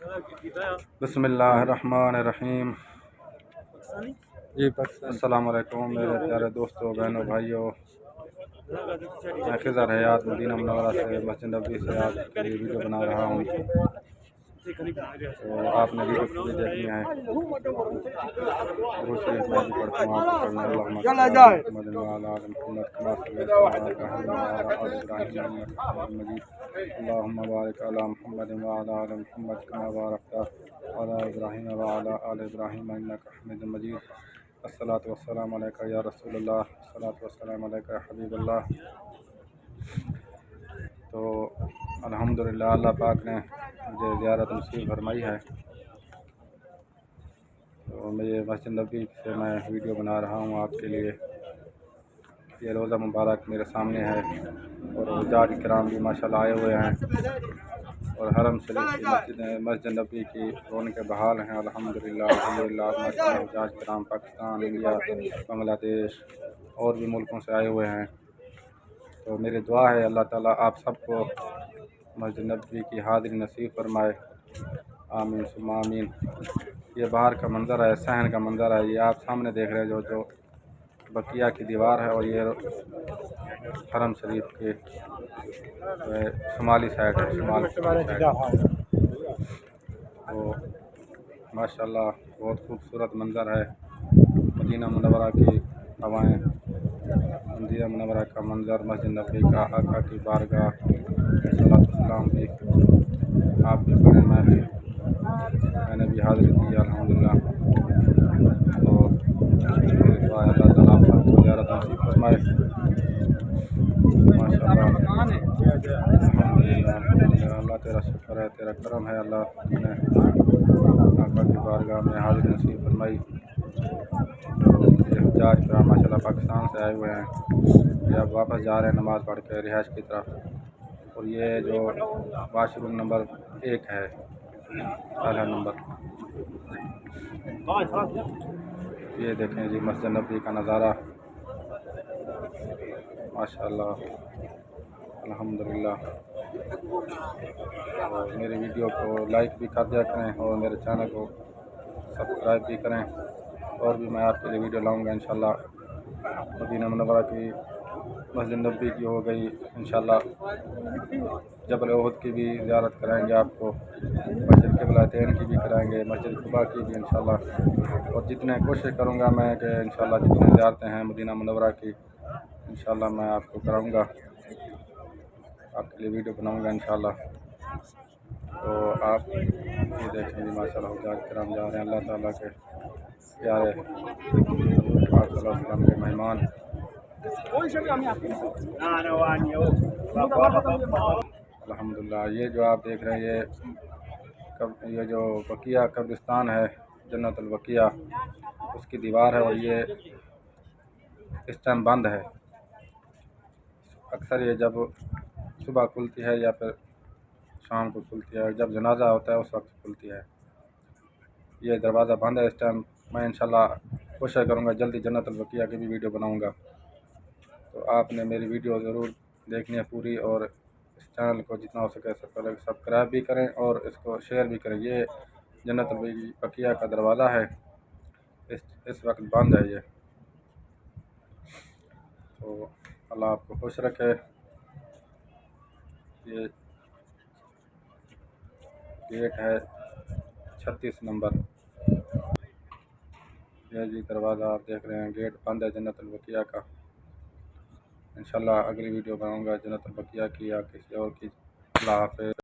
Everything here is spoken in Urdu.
بسم اللہ الرحمن الرحیم۔ جی السلام علیکم میرے پیارے دوستوں، بہنوں، بھائیوں۔ میں خضر حیات مدینہ منورہ سے مسجد نبوی سے آپ کے لیے ویڈیو بنا رہا ہوں۔ تو آپ نے ویڈیو پوری دیکھنی ہے۔ درود شریف میں بھی پڑھتا ہوں، آپ کو پڑھنا ہے۔ اللہم صل علی محمد وعلی آل محمد کما صلیت علی ابراہیم وعلی آل ابراہیم انک حمید مجید۔ اللہم بارک علی محمد وعلی آل محمد کما بارکت علی ابراہیم وعلی آل ابراہیم انک حمید مجید۔ الصلاۃ والسلام علیکہ یا رسول اللہ، الصلاۃ والسلام علیکہ یا حبیب اللہ۔ تو الحمدللہ اللہ پاک نے مجھے زیارت نصیب فرمائی ہے، تو میں مسجد نبوی سے میں ویڈیو بنا رہا ہوں آپ کے لیے۔ یہ روزہ مبارک میرے سامنے ہے، اور حجاج کرام بھی ماشاءاللہ آئے ہوئے ہیں، اور حرم شریف کی مسجد نبوی کی رونق بحال ہیں الحمدللہ الحمدللہ۔ ماشاءاللہ حجاج کرام پاکستان، انڈیا، بنگلہ دیش اور بھی ملکوں سے آئے ہوئے ہیں۔ تو میری دعا ہے اللہ تعالیٰ آپ سب کو مسجد نبوی کی حاضری نصیب فرمائے، آمین ثم آمین۔ یہ باہر کا منظر ہے، صحن کا منظر ہے، یہ آپ سامنے دیکھ رہے ہیں جو بقیہ کی دیوار ہے، اور یہ حرم شریف کے شمالی سائڈ ہے، تو ماشاءاللہ بہت خوبصورت منظر ہے۔ مدینہ منورہ کی ہوائیں، مدینہ منورہ کا منظر، مسجد نبوی کا، آقا کی بارگاہ صلوات و سلام بھی آپ بھی پڑھیں، میں نے بھی حاضری دی الحمدللہ۔ تو میری دعا ہے اللہ تعالیٰ آپ سب کو زیارت نصیب فرمائے، ماشاءاللہ الحمدللہ الحمدللہ۔ اللہ تیرا شکر ہے، تیرا کرم ہے، اللہ نے آقا کی بارگاہ میں حاضری نصیب فرمائی۔ یہ حجاج کرام ماشاءاللہ پاکستان سے آئے ہوئے ہیں، یہ اب واپس جا رہے ہیں نماز پڑھ کے رہائش کی طرف۔ اور یہ جو واش روم نمبر 1 ہے، پہلا نمبر، یہ دیکھیں جی مسجد نبوی کا نظارہ، ماشاءاللہ الحمدللہ۔ اور میری ویڈیو کو لائک بھی کر دیا کریں، اور میرے چینل کو سبسکرائب بھی کریں، اور بھی میں آپ کے لیے ویڈیو لاؤں گا انشاءاللہ۔ مدینہ منورہ کی مسجد نبوی کی ہو گئی، انشاءاللہ جبل احد کی بھی زیارت کرائیں گے آپ کو، مسجد قبلتین کی بھی کرائیں گے، مسجد قباء کی بھی انشاءاللہ۔ اور جتنے کوشش کروں گا میں کہ انشاءاللہ جتنے زیارتیں ہیں مدینہ منورہ کی انشاءاللہ میں آپ کو کراؤں گا، آپ کے لیے ویڈیو بناؤں گا انشاءاللہ۔ تو آپ یہ دیکھیں گے ماشاءاللہ حجاج کرام جا رہے ہیں، اللہ تعالیٰ کے پیارے حضور پاک صلی اللہ علیہ وسلم کے مہمان۔ الحمدللہ یہ جو آپ دیکھ رہے ہیں یہ جو بقیہ قبرستان ہے، جنت البقیہ، اس کی دیوار ہے، اور یہ اس ٹائم بند ہے۔ اکثر یہ جب صبح کھلتی ہے یا پھر شام کو کھلتی ہے، جب جنازہ ہوتا ہے اس وقت کھلتی ہے۔ یہ دروازہ بند ہے اس ٹائم۔ میں انشاءاللہ کوشش کروں گا جلدی جنت البقیہ کی بھی ویڈیو بناؤں گا، تو آپ نے میری ویڈیو ضرور دیکھنی ہے پوری، اور اس چینل کو جتنا ہو سکے سبسکرائب بھی کریں اور اس کو شیئر بھی کریں۔ یہ جنت البقیہ کا دروازہ ہے، اس وقت بند ہے یہ۔ تو اللہ آپ کو خوش رکھے۔ یہ گیٹ ہے 36 نمبر، یہ جی دروازہ آپ دیکھ رہے ہیں، گیٹ بند ہے جنت البقیہ کا۔ انشاءاللہ اگلی ویڈیو بناؤں گا جنت البقیہ کی یا کسی اور کی۔ اللہ حافظ۔